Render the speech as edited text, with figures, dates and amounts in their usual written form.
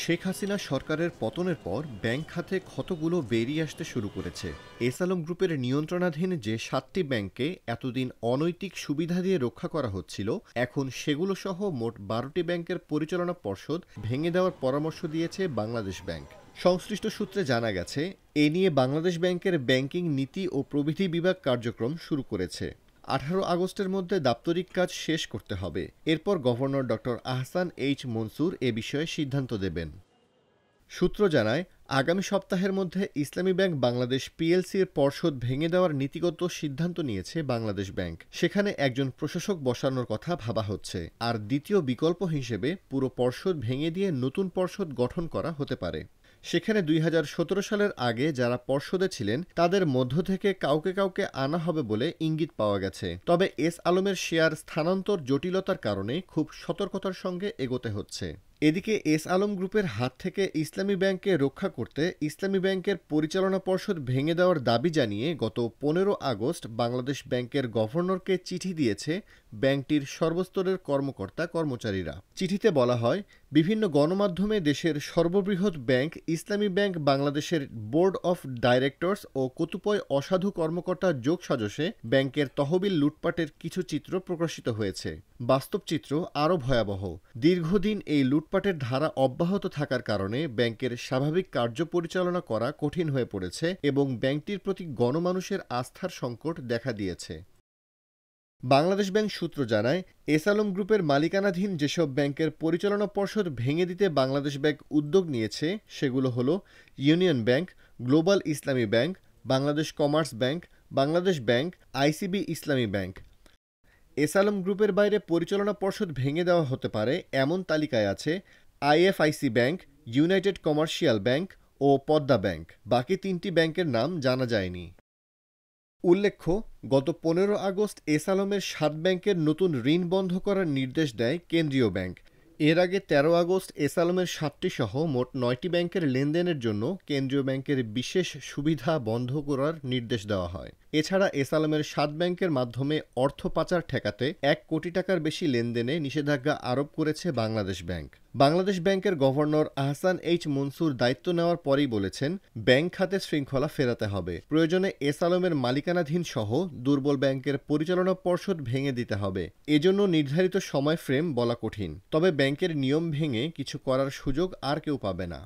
শেখ হাসিনা সরকারের পতনের পর ব্যাংক খাতে ক্ষতগুলো বেরিয়ে আসতে শুরু করেছে। এস আলম গ্রুপের নিয়ন্ত্রণাধীন যে ৭টি ব্যাংককে এতদিন অনৈতিক সুবিধা দিয়ে রক্ষা করা হচ্ছিল, এখন সেগুলো সহ মোট ১২টি ব্যাংকের পরিচালনা পর্ষদ ভেঙে দেওয়ার পরামর্শ দিয়েছে বাংলাদেশ ব্যাংক। সংশ্লিষ্ট সূত্রে জানা গেছে, এ নিয়ে বাংলাদেশ ব্যাংকের ব্যাংকিং নীতি ও প্রবিধি বিভাগ কার্যক্রম শুরু করেছে। ১৮ আগস্টের মধ্যে দাপ্তরিক কাজ শেষ করতে হবে। এরপর governor doctor Ahsan H Mansur এ বিষয়ে সিদ্ধান্ত দেবেন। সূত্র জানায়, আগামী সপ্তাহের মধ্যে ইসলামী ব্যাংক বাংলাদেশ পিএলসির পর্ষদ ভেঙে দেওয়ার নীতিগত সিদ্ধান্ত নিয়েছে বাংলাদেশ ব্যাংক। সেখানে একজন প্রশাসক বসানোর কথা ভাবা হচ্ছে, আর দ্বিতীয় বিকল্প হিসেবে পুরো পর্ষদ ভেঙে দিয়ে নতুন পর্ষদ গঠন করা হতে পারে। সেখানে ২০১৭ সালের আগে যারা পর্ষদে ছিলেন তাদের মধ্য থেকে কাউকে কাউকে আনা হবে বলে ইঙ্গিত পাওয়া গেছে। তবে এস আলমের শেয়ার স্থানান্তর জটিলতার কারণে খুব সতর্কতার সঙ্গে এগোতে হচ্ছে। এদিকে এস আলম গ্রুপের হাত থেকে ইসলামী ব্যাংককে রক্ষা করতে ইসলামী ব্যাংকের পরিচালনা পর্ষদ ভেঙে দেওয়ার দাবি জানিয়ে গত ১৫ আগস্ট বাংলাদেশ ব্যাংকের গভর্নরকে চিঠি দিয়েছে ব্যাংকটির সর্বস্তরের কর্মকর্তা কর্মচারীরা। চিঠিতে বলা হয়, বিভিন্ন গণমাধ্যমে দেশের সর্ববৃহৎ ব্যাংক ইসলামী ব্যাংক বাংলাদেশের বোর্ড অফ ডাইরেক্টরস ও কতিপয় অসাধু কর্মকর্তার যোগসাজশে ব্যাংকের তহবিল লুটপাটের কিছু চিত্র প্রকাশিত হয়েছে। বাস্তব চিত্র আরও ভয়াবহ। দীর্ঘদিন এই লুটপাটের ধারা অব্যাহত থাকার কারণে ব্যাংকের স্বাভাবিক কার্য পরিচালনা করা কঠিন হয়ে পড়েছে এবং ব্যাংকটির প্রতি গণমানুষের আস্থার সংকট দেখা দিয়েছে। বাংলাদেশ ব্যাংক সূত্র জানায়, এস আলম গ্রুপের মালিকানাধীন যেসব ব্যাংকের পরিচালনা পর্ষদ ভেঙে দিতে বাংলাদেশ ব্যাংক উদ্যোগ নিয়েছে সেগুলো হলো ইউনিয়ন ব্যাংক, গ্লোবাল ইসলামী bank, Bangladesh commerce bank, Bangladesh bank, ICB ইসলামী ব্যাংক। এস আলম গ্রুপের বাইরে পরিচালনা পর্ষদ ভেঙে দেওয়া হতে পারে এমন তালিকায় আছে IFIC bank, united commercial bank ও পদ্মা ব্যাংক। বাকি ৩টি ব্যাংকের নাম জানা যায়নি। উল্লেখ্য, গত ১৫ আগস্ট এস আলমের ৭ ব্যাংকের নতুন ঋণ বন্ধ করার নির্দেশ দেয় কেন্দ্রীয় ব্যাংক। এর আগে ১৩ আগস্ট এস আলমের ৭টি সহ মোট ৯টি ব্যাংকের লেনদেনের জন্য কেন্দ্রীয় ব্যাংকের বিশেষ সুবিধা বন্ধ করার নির্দেশ দেওয়া হয়। এছাড়া এস আলমের ৭ ব্যাংকের মাধ্যমে অর্থ পাচার ঠেকাতে ১ কোটি টাকার বেশি লেনদেনে নিষেধাজ্ঞা আরোপ করেছে বাংলাদেশ ব্যাংক। বাংলাদেশ ব্যাংকের গভর্নর আহসান এইচ মনসুর দায়িত্ব নেওয়ার পরেই বলেছেন, ব্যাংক খাতে শৃঙ্খলা ফেরাতে হবে। প্রয়োজনে এস আলমের মালিকানাধীন সহ দুর্বল ব্যাংকের পরিচালনা পর্ষদ ভেঙে দিতে হবে। এজন্য নির্ধারিত সময় ফ্রেম বলা কঠিন। তবে ব্যাংকের নিয়ম ভেঙে কিছু করার সুযোগ আর কেউ পাবে না।